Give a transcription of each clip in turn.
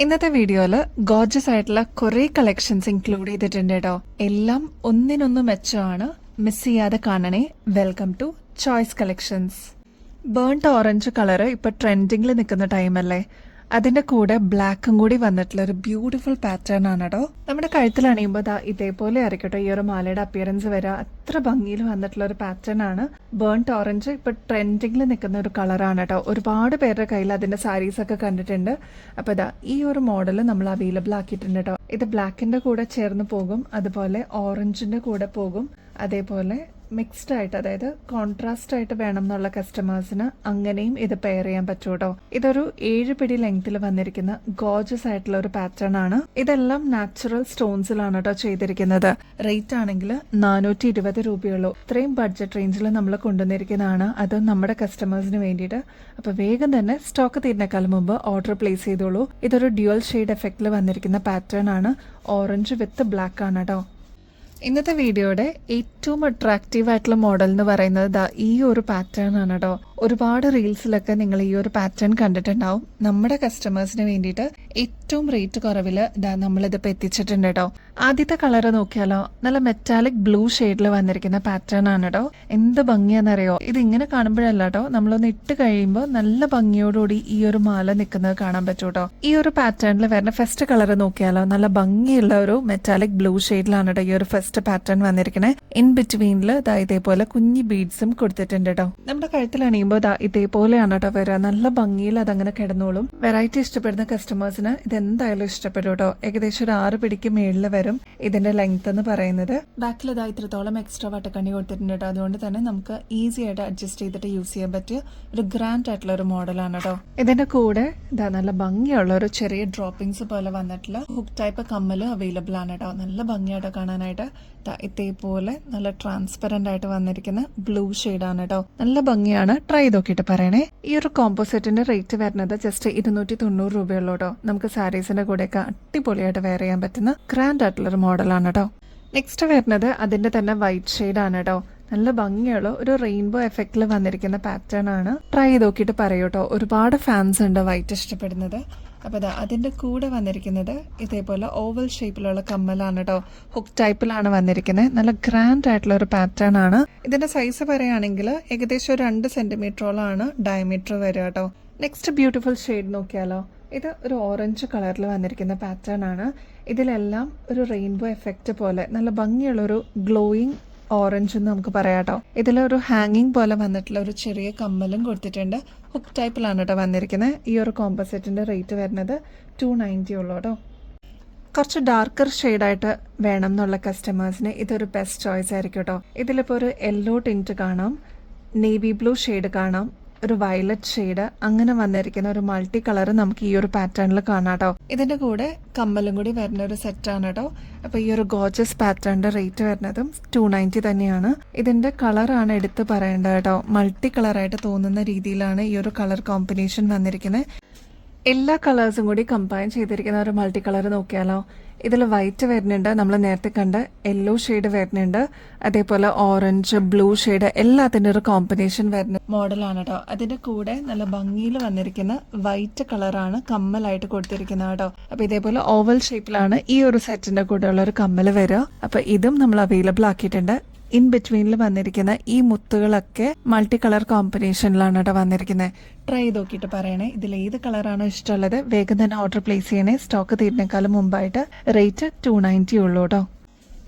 ഇന്നത്തെ വീഡിയോയില് ഗോർജസ് ആയിട്ടുള്ള കുറെ കളക്ഷൻസ് ഇൻക്ലൂഡ് ചെയ്തിട്ടുണ്ട് കേട്ടോ. എല്ലാം ഒന്നിനൊന്ന് മെച്ചമാണ്. മിസ് ചെയ്യാതെ കാണണേ. Welcome to choice collections. Burned orange colour ഇപ്പൊ ട്രെൻഡിങ്ങിൽ നിൽക്കുന്ന ടൈമല്ലേ. അതിന്റെ കൂടെ ബ്ലാക്കും കൂടി വന്നിട്ടുള്ള ഒരു ബ്യൂട്ടിഫുൾ പാറ്റേൺ ആണ് കേട്ടോ. നമ്മുടെ കഴുത്തിൽ അണിയുമ്പോൾ ഇതേപോലെ ആയിരിക്കട്ടോ ഈ ഒരു മാലയുടെ അപ്പിയറൻസ് വരിക. അത്ര ഭംഗിയിൽ വന്നിട്ടുള്ള ഒരു പാറ്റേൺ ആണ്. ബേൺഡ് ഓറഞ്ച് ഇപ്പൊ ട്രെൻഡിങ്ങിൽ നിൽക്കുന്ന ഒരു കളറാണ് കേട്ടോ. ഒരുപാട് പേരുടെ കയ്യിൽ അതിന്റെ സാരീസ് ഒക്കെ കണ്ടിട്ടുണ്ട്. അപ്പൊ ഈ ഒരു മോഡൽ നമ്മൾ അവൈലബിൾ ആക്കിയിട്ടുണ്ട് കേട്ടോ. ഇത് ബ്ലാക്കിന്റെ കൂടെ ചേർന്ന് പോകും, അതുപോലെ ഓറഞ്ചിന്റെ കൂടെ പോകും, അതേപോലെ മിക്സ്ഡ് ആയിട്ട്, അതായത് കോൺട്രാസ്റ്റ് ആയിട്ട് വേണം എന്നുള്ള കസ്റ്റമേഴ്സിന് അങ്ങനെയും ഇത് പെയർ ചെയ്യാൻ പറ്റൂ കേട്ടോ. ഇതൊരു 7 പിടി ലെങ്ത്തിൽ വന്നിരിക്കുന്ന ഗോർജസ് ആയിട്ടുള്ള ഒരു പാറ്റേൺ ആണ്. ഇതെല്ലാം നാച്ചുറൽ സ്റ്റോൺസിലാണ് കേട്ടോ ചെയ്തിരിക്കുന്നത്. റേറ്റ് ആണെങ്കിൽ 420 രൂപയുള്ളൂ. ഇത്രയും ബഡ്ജറ്റ് റേഞ്ചിൽ നമ്മൾ കൊണ്ടുവന്നിരിക്കുന്നതാണ്. അത് നമ്മുടെ കസ്റ്റമേഴ്സിന് വേണ്ടിയിട്ട്. അപ്പൊ വേഗം തന്നെ സ്റ്റോക്ക് തീരുന്നേക്കാൾ മുമ്പ് ഓർഡർ പ്ലേസ് ചെയ്തോളൂ. ഇതൊരു ഡ്യുവൽ ഷെയ്ഡ് എഫക്റ്റിൽ വന്നിരിക്കുന്ന പാറ്റേൺ ആണ്. ഓറഞ്ച് വിത്ത് ബ്ലാക്ക് ആണ് കേട്ടോ. ഇന്നത്തെ വീഡിയോയുടെ ഏറ്റവും അട്രാക്റ്റീവ് ആയിട്ടുള്ള മോഡൽ എന്ന് പറയുന്നത് ഈ ഒരു പാറ്റേൺ ആണ് കേട്ടോ. ഒരുപാട് റീൽസിലൊക്കെ നിങ്ങൾ ഈ ഒരു പാറ്റേൺ കണ്ടിട്ടുണ്ടാവും. നമ്മുടെ കസ്റ്റമേഴ്സിന് വേണ്ടിയിട്ട് ഏറ്റവും റേറ്റ് കുറവിൽ നമ്മളിതിപ്പോൾ എത്തിച്ചിട്ടുണ്ട് കേട്ടോ. ആദ്യത്തെ കളർ നോക്കിയാലോ, നല്ല മെറ്റാലിക് ബ്ലൂ ഷെയ്ഡിൽ വന്നിരിക്കുന്ന പാറ്റേൺ ആണ് കേട്ടോ. എന്ത് ഭംഗിയാണെന്നറിയോ. ഇത് ഇങ്ങനെ കാണുമ്പോഴല്ല കേട്ടോ, നമ്മളൊന്ന് ഇട്ട് കഴിയുമ്പോൾ നല്ല ഭംഗിയോടുകൂടി ഈ ഒരു മാല നിൽക്കുന്നത് കാണാൻ പറ്റൂ കേട്ടോ. ഈ ഒരു പാറ്റേണിൽ വരുന്ന ഫസ്റ്റ് കളർ നോക്കിയാലോ, നല്ല ഭംഗിയുള്ള ഒരു മെറ്റാലിക് ബ്ലൂ ഷെയ്ഡിലാണ് കേട്ടോ ഈ ഒരു ഫസ്റ്റ് പാറ്റേൺ വന്നിരിക്കുന്നത്. ഇൻ ബിറ്റ്വീനിൽ ഇതേപോലെ കുഞ്ഞി ബീഡ്സും കൊടുത്തിട്ടുണ്ട് കേട്ടോ. നമ്മുടെ കഴുത്തിൽ അണിയുമ്പോൾ ഇതേപോലെയാണ് കേട്ടോ വരിക. നല്ല ഭംഗിയിൽ അതങ്ങനെ കിടന്നോളും. വെറൈറ്റി ഇഷ്ടപ്പെടുന്ന കസ്റ്റമേഴ്സിന് ഇത് എന്തായാലും ഇഷ്ടപ്പെടും കേട്ടോ. ഏകദേശം ഒരു 6 പിടിക്ക് മേളിൽ വരും ഇതിന്റെ ലെങ്ത് എന്ന് പറയുന്നത്. ബാക്കിൽ ഇത്രത്തോളം എക്സ്ട്രാ വട്ടക്കണ്ണി കൊടുത്തിട്ടുണ്ട് കേട്ടോ. അതുകൊണ്ട് തന്നെ നമുക്ക് ഈസി ആയിട്ട് അഡ്ജസ്റ്റ് ചെയ്തിട്ട് യൂസ് ചെയ്യാൻ പറ്റിയ ഒരു ഗ്രാൻഡ് ആയിട്ടുള്ള ഒരു മോഡലാണ് കേട്ടോ. ഇതിന്റെ കൂടെ നല്ല ഭംഗിയുള്ള ഒരു ചെറിയ ഡ്രോപ്പിംഗ്സ് പോലെ വന്നിട്ടുള്ള ഹുക്ക് ടൈപ്പ് കമ്മല് അവൈലബിൾ ആണ് കേട്ടോ. നല്ല ഭംഗിയായിട്ട് കാണാനായിട്ട്. ഇതേപോലെ നല്ല ട്രാൻസ്പെറന്റ് ആയിട്ട് വന്നിരിക്കുന്ന ബ്ലൂ ഷെയ്ഡാണ് കേട്ടോ. നല്ല ഭംഗിയാണ്. ട്രൈ ചെയ്ത് നോക്കിയിട്ട് പറയണേ. ഈ ഒരു കോമ്പോസിറ്റിന്റെ റേറ്റ് വരുന്നത് ജസ്റ്റ് 290 രൂപയുള്ളൂ കേട്ടോ. നമുക്ക് സാരീസിന്റെ കൂടെയൊക്കെ അടിപൊളിയായിട്ട് വെയർ ചെയ്യാൻ പറ്റുന്ന ഗ്രാൻഡ് ആയിട്ടുള്ള ഒരു മോഡലാണ് കേട്ടോ. നെക്സ്റ്റ് വരുന്നത് അതിന്റെ തന്നെ വൈറ്റ് ഷെയ്ഡാണ് കേട്ടോ. നല്ല ഭംഗിയുള്ള ഒരു റെയിൻബോ എഫക്റ്റിൽ വന്നിരിക്കുന്ന പാറ്റേൺ ആണ്. ട്രൈ ചെയ്ത് നോക്കിയിട്ട് പറയൂട്ടോ. ഒരുപാട് ഫാൻസ് ഉണ്ട് വൈറ്റ് ഇഷ്ടപ്പെടുന്നത്. അപ്പൊ അതിന്റെ കൂടെ വന്നിരിക്കുന്നത് ഇതേപോലെ ഓവൽ ഷേപ്പിലുള്ള കമ്മലാണ് കേട്ടോ. ഹുക്ക് ടൈപ്പിലാണ് വന്നിരിക്കുന്നത്. നല്ല ഗ്രാൻഡ് ആയിട്ടുള്ള ഒരു പാറ്റേൺ ആണ്. ഇതിന്റെ സൈസ് പറയുകയാണെങ്കിൽ ഏകദേശം 2 സെന്റിമീറ്ററോളാണ് ഡയമീറ്റർ വരിക കേട്ടോ. നെക്സ്റ്റ് ബ്യൂട്ടിഫുൾ ഷെയ്ഡ് നോക്കിയാലോ. ഇത് ഒരു ഓറഞ്ച് കളറിൽ വന്നിരിക്കുന്ന പാറ്റേൺ ആണ്. ഇതിലെല്ലാം ഒരു റെയിൻബോ എഫക്റ്റ് പോലെ നല്ല ഭംഗിയുള്ള ഒരു ഗ്ലോയിങ് ഓറഞ്ച് എന്ന് നമുക്ക് പറയാം കേട്ടോ. ഇതിലൊരു ഹാങ്ങിങ് പോലെ വന്നിട്ടുള്ള ഒരു ചെറിയ കമ്മലും കൊടുത്തിട്ടുണ്ട്. ഹുക്ക് ടൈപ്പിലാണ് കേട്ടോ വന്നിരിക്കുന്നത്. ഈ ഒരു കോമ്പോസിറ്റിന്റെ റേറ്റ് വരുന്നത് 290 ഉള്ളൂ കേട്ടോ. കുറച്ച് ഡാർക്കർ ഷെയ്ഡായിട്ട് വേണം എന്നുള്ള കസ്റ്റമേഴ്സിന് ഇതൊരു ബെസ്റ്റ് ചോയ്സ് ആയിരിക്കും കേട്ടോ. ഇതിലിപ്പോൾ ഒരു യെല്ലോ ടിൻറ്റ് കാണാം, നേവി ബ്ലൂ ഷെയ്ഡ് കാണാം, ഒരു വയലറ്റ് ഷെയ്ഡ്, അങ്ങനെ വന്നിരിക്കുന്ന ഒരു മൾട്ടി കളർ നമുക്ക് ഈ ഒരു പാറ്റേണിൽ കാണാം കേട്ടോ. ഇതിന്റെ കൂടെ കമ്മലും കൂടി വരുന്ന ഒരു സെറ്റാണ് കേട്ടോ. അപ്പൊ ഈ ഒരു ഗോർജസ് പാറ്റേണിന്റെ റേറ്റ് വരുന്നതും 290 തന്നെയാണ്. ഇതിന്റെ കളറാണ് എടുത്ത് പറയേണ്ടത് കേട്ടോ. മൾട്ടി കളറായിട്ട് തോന്നുന്ന രീതിയിലാണ് ഈ ഒരു കളർ കോമ്പിനേഷൻ വന്നിരിക്കുന്നത്. എല്ലാ കളേഴ്സും കൂടി കമ്പൈൻ ചെയ്തിരിക്കുന്ന ഒരു മൾട്ടി കളർ നോക്കിയാലോ. ഇതിൽ വൈറ്റ് വരുന്നുണ്ട്, നമ്മൾ നേരത്തെ കണ്ട യെല്ലോ ഷെയ്ഡ് വരുന്നുണ്ട്, അതേപോലെ ഓറഞ്ച്, ബ്ലൂ ഷെയ്ഡ്, എല്ലാത്തിൻ്റെ ഒരു കോമ്പിനേഷൻ വരുന്ന മോഡലാണ് കേട്ടോ. അതിന്റെ കൂടെ നല്ല ഭംഗിയിൽ വന്നിരിക്കുന്ന വൈറ്റ് കളറാണ് കമ്മലായിട്ട് കൊടുത്തിരിക്കുന്നത് കേട്ടോ. അപ്പൊ ഇതേപോലെ ഓവൽ ഷേപ്പിലാണ് ഈ ഒരു സെറ്റിന്റെ കൂടെയുള്ള ഒരു കമ്മൽ വരിക. അപ്പൊ ഇതും നമ്മൾ അവൈലബിൾ ആക്കിയിട്ടുണ്ട്. ഇൻ ബിറ്റ്വീനിൽ വന്നിരിക്കുന്ന ഈ മുത്തുകളൊക്കെ മൾട്ടി കളർ കോമ്പിനേഷനിലാണ് കേട്ടോ വന്നിരിക്കുന്നത്. ട്രൈ ചെയ്ത് നോക്കിയിട്ട് പറയണേ. ഇതിൽ ഏത് കളറാണോ ഇഷ്ടമുള്ളത് വേഗം തന്നെ ഓർഡർ പ്ലേസ് ചെയ്യണേ. സ്റ്റോക്ക് തീരുന്നേക്കാളും മുമ്പായിട്ട്. റേറ്റ് 290 ഉള്ളൂ കേട്ടോ.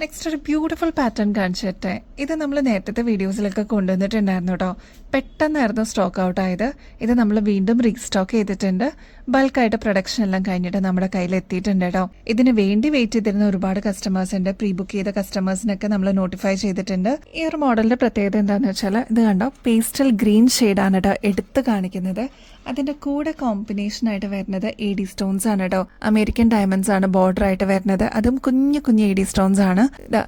നെക്സ്റ്റ് ഒരു ബ്യൂട്ടിഫുൾ പാറ്റേൺ കാണിച്ചിട്ടെ. ഇത് നമ്മൾ നേരത്തെ വീഡിയോസിലൊക്കെ കൊണ്ടുവന്നിട്ടുണ്ടായിരുന്നു കേട്ടോ. പെട്ടെന്നായിരുന്നു സ്റ്റോക്ക് ഔട്ട് ആയത്. ഇത് നമ്മൾ വീണ്ടും റീസ്റ്റോക്ക് ചെയ്തിട്ടുണ്ട്. ബൾക്കായിട്ട് പ്രൊഡക്ഷൻ എല്ലാം കഴിഞ്ഞിട്ട് നമ്മുടെ കയ്യിൽ എത്തിയിട്ടുണ്ട് കേട്ടോ. ഇതിന് വേണ്ടി വെയിറ്റ് ചെയ്തിരുന്ന ഒരുപാട് കസ്റ്റമേഴ്സ് ഉണ്ട്. പ്രീ ബുക്ക് ചെയ്ത കസ്റ്റമേഴ്സിനൊക്കെ നമ്മൾ നോട്ടിഫൈ ചെയ്തിട്ടുണ്ട്. ഈ ഒരു മോഡലിന്റെ പ്രത്യേകത എന്താണെന്ന് വെച്ചാൽ ഇത് കണ്ടോ, പേസ്റ്റൽ ഗ്രീൻ ഷെയ്ഡാണ് കേട്ടോ എടുത്ത് കാണിക്കുന്നത്. അതിന്റെ കൂടെ കോമ്പിനേഷൻ ആയിട്ട് വരുന്നത് AD സ്റ്റോൺസ് ആണ് കേട്ടോ. അമേരിക്കൻ ഡയമണ്ട്സ് ആണ് ബോർഡർ ആയിട്ട് വരുന്നത്. അതും കുഞ്ഞു കുഞ്ഞു AD സ്റ്റോൺസ് ആണ്.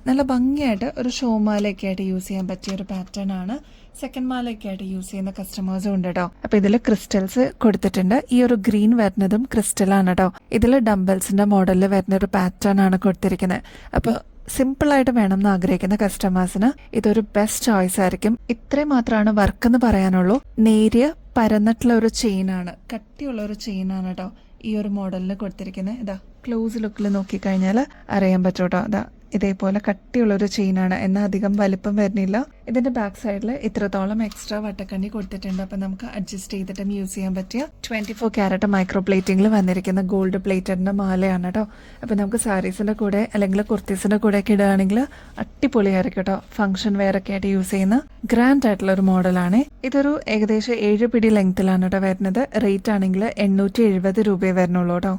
നല്ല ഭംഗിയായിട്ട് ഒരു ഷോമാലയൊക്കെ ആയിട്ട് യൂസ് ചെയ്യാൻ പറ്റിയ ഒരു പാറ്റേൺ ആണ്. സെക്കൻഡ് മാലയൊക്കെ ആയിട്ട് യൂസ് ചെയ്യുന്ന കസ്റ്റമേഴ്സും ഉണ്ട് കേട്ടോ. അപ്പൊ ഇതിൽ ക്രിസ്റ്റൽസ് കൊടുത്തിട്ടുണ്ട്. ഈ ഒരു ഗ്രീൻ വരുന്നതും ക്രിസ്റ്റൽ ആണ് കേട്ടോ. ഇതിൽ ഡംബൽസിന്റെ മോഡലിൽ വരുന്ന ഒരു പാറ്റേൺ ആണ് കൊടുത്തിരിക്കുന്നത്. അപ്പൊ സിമ്പിൾ ആയിട്ട് വേണം എന്ന് ആഗ്രഹിക്കുന്ന കസ്റ്റമേഴ്സിന് ഇതൊരു ബെസ്റ്റ് ചോയ്സ് ആയിരിക്കും. ഇത്രയും മാത്രമാണ് വർക്ക് എന്ന് പറയാനുള്ളൂ. നേരിയ പരന്നിട്ടുള്ള ഒരു ചെയിനാണ്, കട്ടിയുള്ള ഒരു ചെയിനാണ് കേട്ടോ. ഈ ഒരു മോഡലിന് കൊടുത്തിരിക്കുന്നത്. ഇതാ ക്ലോസ് ലുക്കിൽ നോക്കിക്കഴിഞ്ഞാൽ അറിയാൻ പറ്റും കേട്ടോ. അതാ ഇതേപോലെ കട്ടിയുള്ളൊരു ചെയിനാണ്, എന്നാൽ അധികം വലിപ്പം വരുന്നില്ല. ഇതിന്റെ ബാക്ക് സൈഡിൽ ഇത്രത്തോളം എക്സ്ട്രാ വട്ടക്കണ്ണി കൊടുത്തിട്ടുണ്ട്. അപ്പൊ നമുക്ക് അഡ്ജസ്റ്റ് ചെയ്തിട്ടും യൂസ് ചെയ്യാൻ പറ്റിയ 24 ക്യാരറ്റ് മൈക്രോ പ്ലേറ്റിംഗിൽ വന്നിരിക്കുന്ന ഗോൾഡ് പ്ലേറ്റഡിന്റെ മാലയാണ് കേട്ടോ. അപ്പൊ നമുക്ക് സാരീസിന്റെ കൂടെ അല്ലെങ്കിൽ കുർത്തീസിന്റെ കൂടെ ഒക്കെ ഇടുകയാണെങ്കിൽ അടിപൊളിയായിരിക്കും കേട്ടോ. ഫംഗ്ഷൻ വെയർ ഒക്കെ ആയിട്ട് യൂസ് ചെയ്യുന്ന ഗ്രാൻഡ് ആയിട്ടുള്ള ഒരു മോഡലാണ്. ഇതൊരു ഏകദേശം 7 പിടി ലെങ്ത്തിലാണ് കേട്ടോ വരുന്നത്. റേറ്റ് ആണെങ്കിൽ 870 രൂപയെ വരുന്നുള്ളൂ കേട്ടോ.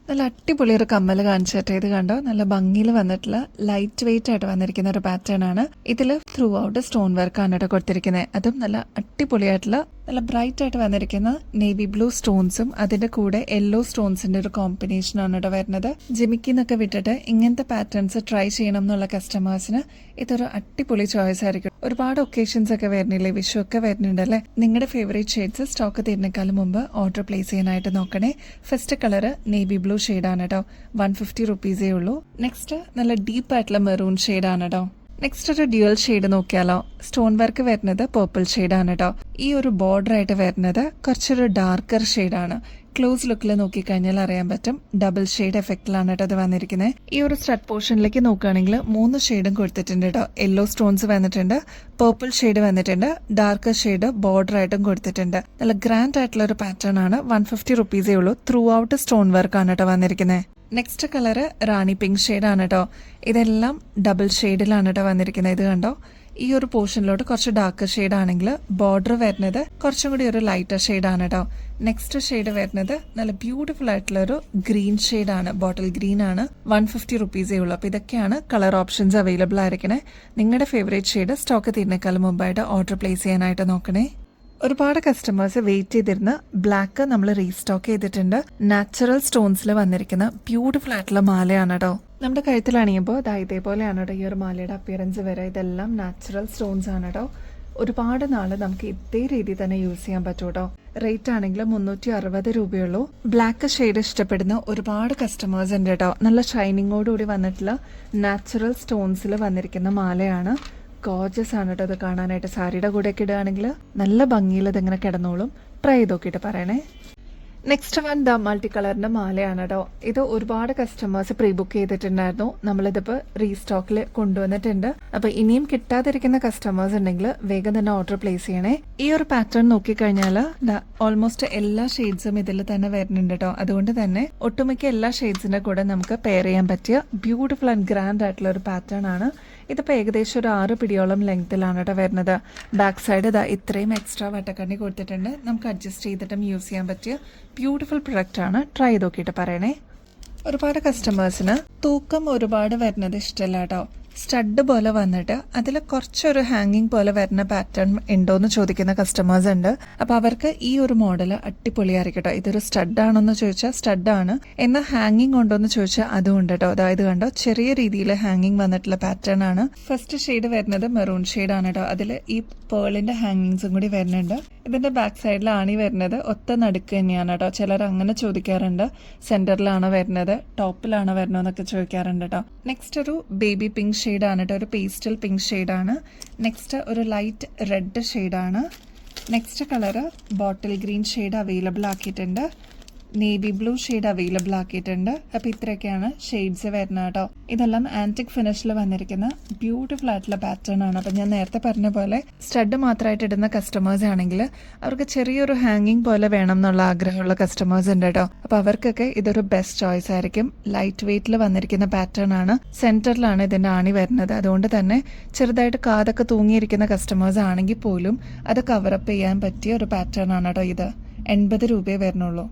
നല്ല അടിപൊളി ഒരു കമ്മൽ കാണിച്ചിട്ട് ഇത് കണ്ടോ, നല്ല ഭംഗിയിൽ വന്നിട്ടുള്ള ലൈറ്റ് വെയിറ്റ് ആയിട്ട് വന്നിരിക്കുന്ന ഒരു പാറ്റേൺ ആണ്. ഇതിൽ ത്രൂ ഔട്ട് സ്റ്റോൺ വർക്ക് ആണ് കേട്ടോ കൊടുത്തിരിക്കുന്നത്. അതും നല്ല അടിപൊളിയായിട്ടുള്ള നല്ല ബ്രൈറ്റ് ആയിട്ട് വന്നിരിക്കുന്ന നേവി ബ്ലൂ സ്റ്റോൺസും അതിന്റെ കൂടെ യെല്ലോ സ്റ്റോൺസിന്റെ ഒരു കോമ്പിനേഷൻ ആണ് കേട്ടോ വരുന്നത്. ജിമിക്കിന്നൊക്കെ വിട്ടിട്ട് ഇങ്ങനത്തെ പാറ്റേൺസ് ട്രൈ ചെയ്യണം എന്നുള്ള കസ്റ്റമേഴ്സിന് ഇതൊരു അടിപൊളി ചോയ്സ് ആയിരിക്കും. ഒരുപാട് ഒക്കേഷൻസ് ഒക്കെ വരുന്നില്ലേ, വിഷു ഒക്കെ വരുന്നുണ്ടല്ലേ. നിങ്ങളുടെ ഫേവറേറ്റ് ഷെയ്ഡ്സ് സ്റ്റോക്ക് തീരുന്നേക്കാളും മുമ്പ് ഓർഡർ പ്ലേസ് ചെയ്യാനായിട്ട് നോക്കണേ. ഫസ്റ്റ് കളർ നേവി ബ്ലൂ ഷെയ്ഡാണ് കേട്ടോ. 150 റുപ്പീസേ ഉള്ളൂ. നെക്സ്റ്റ് നല്ല ഡീപ്പ് ആയിട്ടുള്ള മെറൂൺ ഷെയ്ഡാണ് കേട്ടോ. നെക്സ്റ്റ് ഒരു ഡ്യുവൽ ഷെയ്ഡ് നോക്കിയാലോ. സ്റ്റോൺ വർക്ക് വരുന്നത് പർപ്പിൾ ഷെയ്ഡാണ് കേട്ടോ. ഈ ഒരു ബോർഡർ ആയിട്ട് വരുന്നത് കുറച്ചൊരു ഡാർക്കർ ഷെയ്ഡാണ്. ക്ലോസ് ലുക്കിൽ നോക്കിക്കഴിഞ്ഞാൽ അറിയാൻ പറ്റും ഡബിൾ ഷെയ്ഡ് എഫക്റ്റിലാണ് കേട്ടോ അത് വന്നിരിക്കുന്നത്. ഈ ഒരു സ്റ്റഡ് പോർഷനിലേക്ക് നോക്കുകയാണെങ്കിൽ 3 ഷെയ്ഡും കൊടുത്തിട്ടുണ്ട് കേട്ടോ. യെല്ലോ സ്റ്റോൺസ് വന്നിട്ടുണ്ട്, പർപ്പിൾ ഷെയ്ഡ് വന്നിട്ടുണ്ട്, ഡാർക്കർ ഷെയ്ഡ് ബോർഡർ ആയിട്ടും കൊടുത്തിട്ടുണ്ട്. നല്ല ഗ്രാൻഡ് ആയിട്ടുള്ള ഒരു പാറ്റേൺ ആണ്. 150 റുപ്പീസേ ഉള്ളൂ. ത്രൂ ഔട്ട് സ്റ്റോൺ വർക്ക് ആണ് കേട്ടോ വന്നിരിക്കുന്നത്. നെക്സ്റ്റ് കളർ റാണി പിങ്ക് ഷെയ്ഡാണ് കേട്ടോ. ഇതെല്ലാം ഡബിൾ ഷെയ്ഡിലാണ് കേട്ടോ വന്നിരിക്കുന്നത്. ഇത് കണ്ടോ, ഈ ഒരു പോർഷനിലോട്ട് കുറച്ച് ഡാർക്കർ ഷെയ്ഡ് ആണെങ്കിൽ ബോർഡർ വരുന്നത് കുറച്ചും കൂടി ഒരു ലൈറ്റർ ഷെയ്ഡാണ് കേട്ടോ. നെക്സ്റ്റ് ഷെയ്ഡ് വരുന്നത് നല്ല ബ്യൂട്ടിഫുൾ ആയിട്ടുള്ള ഒരു ഗ്രീൻ ഷെയ്ഡാണ്, ബോട്ടിൽ ഗ്രീൻ ആണ്. 150 റുപ്പീസേ ഉള്ളൂ. അപ്പോൾ ഇതൊക്കെയാണ് കളർ ഓപ്ഷൻസ് അവൈലബിൾ ആയിരിക്കണേ. നിങ്ങളുടെ ഫേവറേറ്റ് ഷെയ്ഡ് സ്റ്റോക്ക് തീരുന്നേക്കാളും മുമ്പായിട്ട് ഓർഡർ പ്ലേസ് ചെയ്യാനായിട്ട് നോക്കണേ. ഒരുപാട് കസ്റ്റമേഴ്സ് വെയിറ്റ് ചെയ്തിരുന്ന ബ്ലാക്ക് നമ്മൾ റീസ്റ്റോക്ക് ചെയ്തിട്ടുണ്ട്. നാച്ചുറൽ സ്റ്റോൺസിൽ വന്നിരിക്കുന്ന ബ്യൂട്ടിഫുൾ ആയിട്ടുള്ള മാലയാണ് കേട്ടോ. നമ്മുടെ കഴുത്തിൽ അണിയുമ്പോൾ ഇതേപോലെയാണ് കേട്ടോ ഈ ഒരു മാലയുടെ അപ്പിയറൻസ് വരെ. ഇതെല്ലാം നാച്ചുറൽ സ്റ്റോൺസ് ആണ് കേട്ടോ. ഒരുപാട് നാള് നമുക്ക് ഇതേ രീതിയിൽ തന്നെ യൂസ് ചെയ്യാൻ പറ്റും കേട്ടോ. റേറ്റ് ആണെങ്കിൽ 360 രൂപയുള്ളൂ. ബ്ലാക്ക് ഷെയ്ഡ് ഇഷ്ടപ്പെടുന്ന ഒരുപാട് കസ്റ്റമേഴ്സ് ഉണ്ട് കേട്ടോ. നല്ല ഷൈനിങ്ങോടുകൂടി വന്നിട്ടുള്ള നാച്ചുറൽ സ്റ്റോൺസിൽ വന്നിരിക്കുന്ന മാലയാണ്. ഗോർജസ് ആണ് കേട്ടോ ഇത് കാണാനായിട്ട്. സാരിയുടെ കൂടെ ഒക്കെ ഇടുകയാണെങ്കിൽ നല്ല ഭംഗിയിൽ ഇതിങ്ങനെ കിടന്നോളും. ട്രൈ ചെയ്ത് നോക്കിയിട്ട് പറയണേ. നെക്സ്റ്റ് വൺ മൾട്ടി കളറിന്റെ മാലയാണ് കേട്ടോ. ഇത് ഒരുപാട് കസ്റ്റമേഴ്സ് പ്രീ ബുക്ക് ചെയ്തിട്ടുണ്ടായിരുന്നു. നമ്മളിതിപ്പോ റീസ്റ്റോക്കിൽ കൊണ്ടുവന്നിട്ടുണ്ട്. അപ്പൊ ഇനിയും കിട്ടാതിരിക്കുന്ന കസ്റ്റമേഴ്സ് ഉണ്ടെങ്കിൽ വേഗം തന്നെ ഓർഡർ പ്ലേസ് ചെയ്യണേ. ഈ ഒരു പാറ്റേൺ നോക്കിക്കഴിഞ്ഞാൽ ഓൾമോസ്റ്റ് എല്ലാ ഷെയ്ഡ്സും ഇതിൽ തന്നെ വരുന്നുണ്ട് കേട്ടോ. അതുകൊണ്ട് തന്നെ ഒട്ടുമിക്ക എല്ലാ ഷെയ്ഡ്സിന്റെ കൂടെ നമുക്ക് പെയർ ചെയ്യാൻ പറ്റിയ ബ്യൂട്ടിഫുൾ ആൻഡ് ഗ്രാൻഡ് ആയിട്ടുള്ള ഒരു പാറ്റേൺ ആണ്. ഇതിപ്പോൾ ഏകദേശം ഒരു 6 പിടിയോളം ലെങ്ത്തിലാണ് കേട്ടോ വരുന്നത്. ബാക്ക് സൈഡ് ഇത്രയും എക്സ്ട്രാ വട്ടക്കണ്ണി കൊടുത്തിട്ടുണ്ട്. നമുക്ക് അഡ്ജസ്റ്റ് ചെയ്തിട്ടും യൂസ് ചെയ്യാൻ പറ്റിയ ബ്യൂട്ടിഫുൾ പ്രൊഡക്റ്റ് ആണ്. ട്രൈ ചെയ്ത് നോക്കിയിട്ട് പറയണേ. ഒരുപാട് കസ്റ്റമേഴ്സിന് തൂക്കം ഒരുപാട് വരുന്നത് ഇഷ്ടമല്ല കേട്ടോ. സ്റ്റഡ് പോലെ വന്നിട്ട് അതിൽ കുറച്ചൊരു ഹാങ്ങിങ് പോലെ വരുന്ന പാറ്റേൺ ഉണ്ടോയെന്ന് ചോദിക്കുന്ന കസ്റ്റമേഴ്സ് ഉണ്ട്. അപ്പൊ അവർക്ക് ഈ ഒരു മോഡൽ അടിപൊളിയായിരിക്കും കേട്ടോ. ഇതൊരു സ്റ്റഡ് ആണോന്ന് ചോദിച്ചാൽ സ്റ്റഡ് ആണ്, എന്നാൽ ഹാങ്ങിങ് ഉണ്ടോന്ന് ചോദിച്ചാൽ അതും ഉണ്ട് കേട്ടോ. അതായത് കണ്ടോ, ചെറിയ രീതിയിൽ ഹാങ്ങിങ് വന്നിട്ടുള്ള പാറ്റേൺ ആണ്. ഫസ്റ്റ് ഷെയ്ഡ് വരുന്നത് മെറൂൺ ഷെയ്ഡ് ആണ് കേട്ടോ. അതിൽ ഈ പേളിന്റെ ഹാങ്ങിങ്സും കൂടി വരുന്നുണ്ട്. ഇതിന്റെ ബാക്ക് സൈഡിൽ ആണി വരുന്നത് ഒത്ത നടുക്ക് തന്നെയാണ് കേട്ടോ. ചിലർ അങ്ങനെ ചോദിക്കാറുണ്ട്, സെന്ററിലാണോ വരുന്നത് ടോപ്പിലാണോ വരണോന്നൊക്കെ ചോദിക്കാറുണ്ട് കേട്ടോ. നെക്സ്റ്റ് ഒരു ബേബി പിങ്ക് ഷെയ്ഡാണ് കേട്ടോ. ഒരു പേസ്റ്റൽ പിങ്ക് ഷെയ്ഡാണ്. നെക്സ്റ്റ് ഒരു ലൈറ്റ് റെഡ് ഷെയ്ഡാണ്. Next colour bottle green shade available ആക്കിയിട്ടുണ്ട്. നേവി ബ്ലൂ ഷെയ്ഡ് അവൈലബിൾ ആക്കിയിട്ടുണ്ട്. അപ്പോൾ ഇത്രയൊക്കെയാണ് ഷെയ്ഡ്സ് വരുന്നത് കേട്ടോ. ഇതെല്ലാം ആന്റിക് ഫിനിഷിൽ വന്നിരിക്കുന്ന ബ്യൂട്ടിഫുൾ ആയിട്ടുള്ള പാറ്റേൺ ആണ്. അപ്പം ഞാൻ നേരത്തെ പറഞ്ഞ പോലെ സ്റ്റഡ് മാത്രമായിട്ട് ഇടുന്ന കസ്റ്റമേഴ്സ് ആണെങ്കിൽ അവർക്ക് ചെറിയൊരു ഹാങ്ങിങ് പോലെ വേണം എന്നുള്ള ആഗ്രഹമുള്ള കസ്റ്റമേഴ്സ് ഉണ്ട് കേട്ടോ. അപ്പോൾ അവർക്കൊക്കെ ഇതൊരു ബെസ്റ്റ് ചോയ്സ് ആയിരിക്കും. ലൈറ്റ് വെയിറ്റിൽ വന്നിരിക്കുന്ന പാറ്റേൺ ആണ്. സെന്ററിലാണ് ഇതിന്റെ ആണി വരുന്നത്. അതുകൊണ്ട് തന്നെ ചെറുതായിട്ട് കാതൊക്കെ തൂങ്ങിയിരിക്കുന്ന കസ്റ്റമേഴ്സ് ആണെങ്കിൽ പോലും അത് കവറപ്പ് ചെയ്യാൻ പറ്റിയ ഒരു പാറ്റേൺ ആണ് കേട്ടോ. ഇത് 80 രൂപയെ വരുന്നുള്ളൂ.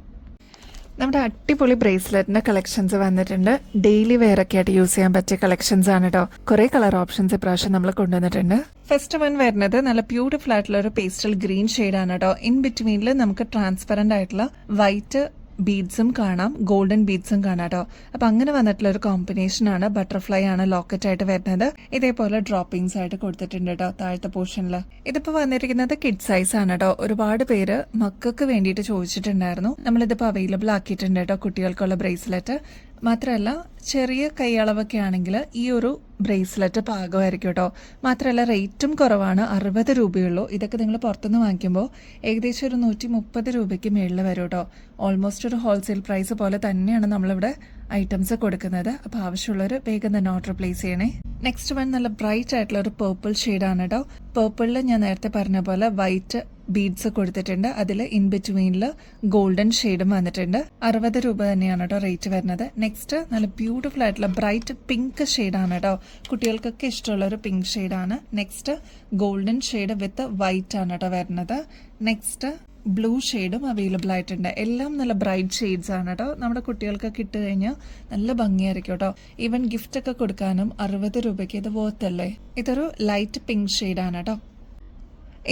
നമ്മുടെ അടിപൊളി ബ്രേസ്ലെറ്റിന്റെ കളക്ഷൻസ് വന്നിട്ടുണ്ട്. ഡെയിലി വെയർ ഒക്കെ ആയിട്ട് യൂസ് ചെയ്യാൻ പറ്റിയ കളക്ഷൻസ് ആണ് കേട്ടോ. കുറെ കളർ ഓപ്ഷൻസ് ഇപ്രാവശ്യം നമ്മൾ കൊണ്ടുവന്നിട്ടുണ്ട്. ഫസ്റ്റ് വൺ വരുന്നത് നല്ല ബ്യൂട്ടിഫുൾ ആയിട്ടുള്ള ഒരു പേസ്റ്റൽ ഗ്രീൻ ഷെയ്ഡ് ആണ് കേട്ടോ. ഇൻ ബിറ്റ്വീനിൽ നമുക്ക് ട്രാൻസ്പെറന്റ് ആയിട്ടുള്ള വൈറ്റ് ബീഡ്സും കാണാം, ഗോൾഡൻ ബീഡ്സും കാണാം കേട്ടോ. അപ്പൊ അങ്ങനെ വന്നിട്ടുള്ള ഒരു കോമ്പിനേഷൻ ആണ്. ബട്ടർഫ്ലൈ ആണ് ലോക്കറ്റ് ആയിട്ട് വരുന്നത്. ഇതേപോലെ ഡ്രോപ്പിംഗ്സ് ആയിട്ട് കൊടുത്തിട്ടുണ്ട് കേട്ടോ താഴത്തെ പോർഷനിൽ. ഇതിപ്പോ വന്നിരിക്കുന്നത് കിഡ് സൈസ് ആണ് കേട്ടോ. ഒരുപാട് പേര് മക്കൾക്ക് വേണ്ടിയിട്ട് ചോദിച്ചിട്ടുണ്ടായിരുന്നു. നമ്മളിതിപ്പോ അവൈലബിൾ ആക്കിയിട്ടുണ്ട് കേട്ടോ കുട്ടികൾക്കുള്ള ബ്രേസ്ലെറ്റ്. മാത്രമല്ല ചെറിയ കൈയളവൊക്കെ ആണെങ്കിൽ ഈ ഒരു ബ്രേസ്ലെറ്റ് പാകമായിരിക്കും കേട്ടോ. മാത്രമല്ല റേറ്റും കുറവാണ്, 60 രൂപയുള്ളൂ. ഇതൊക്കെ നിങ്ങൾ പുറത്തുനിന്ന് വാങ്ങിക്കുമ്പോൾ ഏകദേശം ഒരു 130 രൂപയ്ക്ക് മുകളിൽ വരും കേട്ടോ. ഓൾമോസ്റ്റ് ഒരു ഹോൾസെയിൽ പ്രൈസ് പോലെ തന്നെയാണ് നമ്മളിവിടെ ഐറ്റംസ് കൊടുക്കുന്നത്. അപ്പോൾ ആവശ്യമുള്ളവർ വേഗം തന്നെ ഓർഡർ പ്ലേസ് ചെയ്യണേ. നെക്സ്റ്റ് വൺ നല്ല ബ്രൈറ്റ് ആയിട്ടുള്ള ഒരു പേർപ്പിൾ ഷെയ്ഡാണ് കേട്ടോ. പേർപ്പിളിൽ ഞാൻ നേരത്തെ പറഞ്ഞ പോലെ വൈറ്റ് ബീഡ്സ് കൊടുത്തിട്ടുണ്ട്. അതിൽ ഇൻ ബിറ്റ്വീനിൽ ഗോൾഡൻ ഷെയ്ഡും വന്നിട്ടുണ്ട്. 60 രൂപ തന്നെയാണ് കേട്ടോ റേറ്റ് വരുന്നത്. നെക്സ്റ്റ് നല്ല ബ്യൂട്ടിഫുൾ ആയിട്ടുള്ള ബ്രൈറ്റ് പിങ്ക് ഷെയ്ഡാണ് കേട്ടോ. കുട്ടികൾക്കൊക്കെ ഇഷ്ടമുള്ള ഒരു പിങ്ക് ഷെയ്ഡാണ്. നെക്സ്റ്റ് ഗോൾഡൻ ഷെയ്ഡ് വിത്ത് വൈറ്റ് ആണ് കേട്ടോ വരുന്നത്. നെക്സ്റ്റ് ബ്ലൂ ഷെയ്ഡും അവൈലബിൾ ആയിട്ടുണ്ട്. എല്ലാം നല്ല ബ്രൈറ്റ് ഷെയ്ഡ്സ് ആണ് കേട്ടോ. നമ്മുടെ കുട്ടികൾക്കൊക്കെ ഇട്ട് കഴിഞ്ഞാൽ നല്ല ഭംഗിയായിരിക്കും കേട്ടോ. ഈവൻ ഗിഫ്റ്റ് ഒക്കെ കൊടുക്കാനും 60 രൂപയ്ക്ക് ഇത് വോത്തല്ലേ. ഇതൊരു ലൈറ്റ് പിങ്ക് ഷെയ്ഡാണ് കേട്ടോ.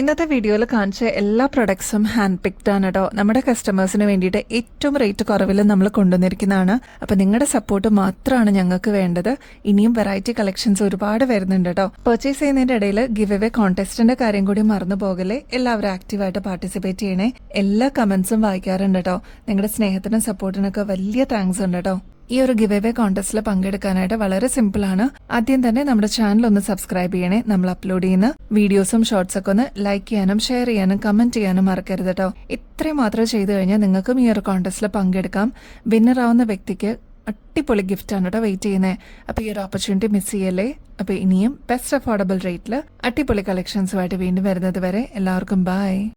ഇന്നത്തെ വീഡിയോയിൽ കാണിച്ച എല്ലാ പ്രൊഡക്ട്സും ഹാൻഡ് പിക്ഡ് ആണ് കേട്ടോ. നമ്മുടെ കസ്റ്റമേഴ്സിന് വേണ്ടിയിട്ട് ഏറ്റവും റേറ്റ് കുറവിൽ നമ്മൾ കൊണ്ടുവന്നിരിക്കുന്നതാണ്. അപ്പോൾ നിങ്ങളുടെ സപ്പോർട്ട് മാത്രമാണ് ഞങ്ങൾക്ക് വേണ്ടത്. ഇനിയും വെറൈറ്റി കളക്ഷൻസ് ഒരുപാട് വരുന്നുണ്ട് കേട്ടോ. പർച്ചേസ് ചെയ്യുന്നതിൻ്റെ ഇടയിൽ ഗിവ് അവേ കോൺടെസ്റ്റിന്റെ കാര്യം കൂടി മറന്നു പോകലേ. എല്ലാവരും ആക്റ്റീവായിട്ട് പാർട്ടിസിപ്പേറ്റ് ചെയ്യണേ. എല്ലാ കമന്റ്സും വായിക്കാറുണ്ട് കേട്ടോ. നിങ്ങളുടെ സ്നേഹത്തിനും സപ്പോർട്ടിനൊക്കെ വലിയ താങ്ക്സ് ഉണ്ട് കേട്ടോ. ഈ ഒരു ഗിവ് അവേ കോൺടെസ്റ്റിൽ പങ്കെടുക്കാനായിട്ട് വളരെ സിമ്പിളാണ്. ആദ്യം തന്നെ നമ്മുടെ ചാനൽ ഒന്ന് സബ്സ്ക്രൈബ് ചെയ്യണേ. നമ്മൾ അപ്ലോഡ് ചെയ്യുന്ന വീഡിയോസും ഷോർട്സ് ഒക്കെ ഒന്ന് ലൈക്ക് ചെയ്യാനും ഷെയർ ചെയ്യാനും കമന്റ് ചെയ്യാനും മറക്കരുത് കേട്ടോ. ഇത്രയും മാത്രം ചെയ്തു കഴിഞ്ഞാൽ നിങ്ങൾക്കും ഈ ഒരു കോൺടെസ്റ്റിൽ പങ്കെടുക്കാം. വിന്നർ ആവുന്ന വ്യക്തിക്ക് അടിപൊളി ഗിഫ്റ്റാണ് കേട്ടോ വെയിറ്റ് ചെയ്യുന്നത്. അപ്പോൾ ഈ ഒരു ഓപ്പർച്യൂണിറ്റി മിസ് ചെയ്യല്ലേ. അപ്പോൾ ഇനിയും ബെസ്റ്റ് അഫോർഡബിൾ റേറ്റിൽ അടിപൊളി കളക്ഷൻസുമായിട്ട് വീണ്ടും വരുന്നത് വരെ എല്ലാവർക്കും ബൈ.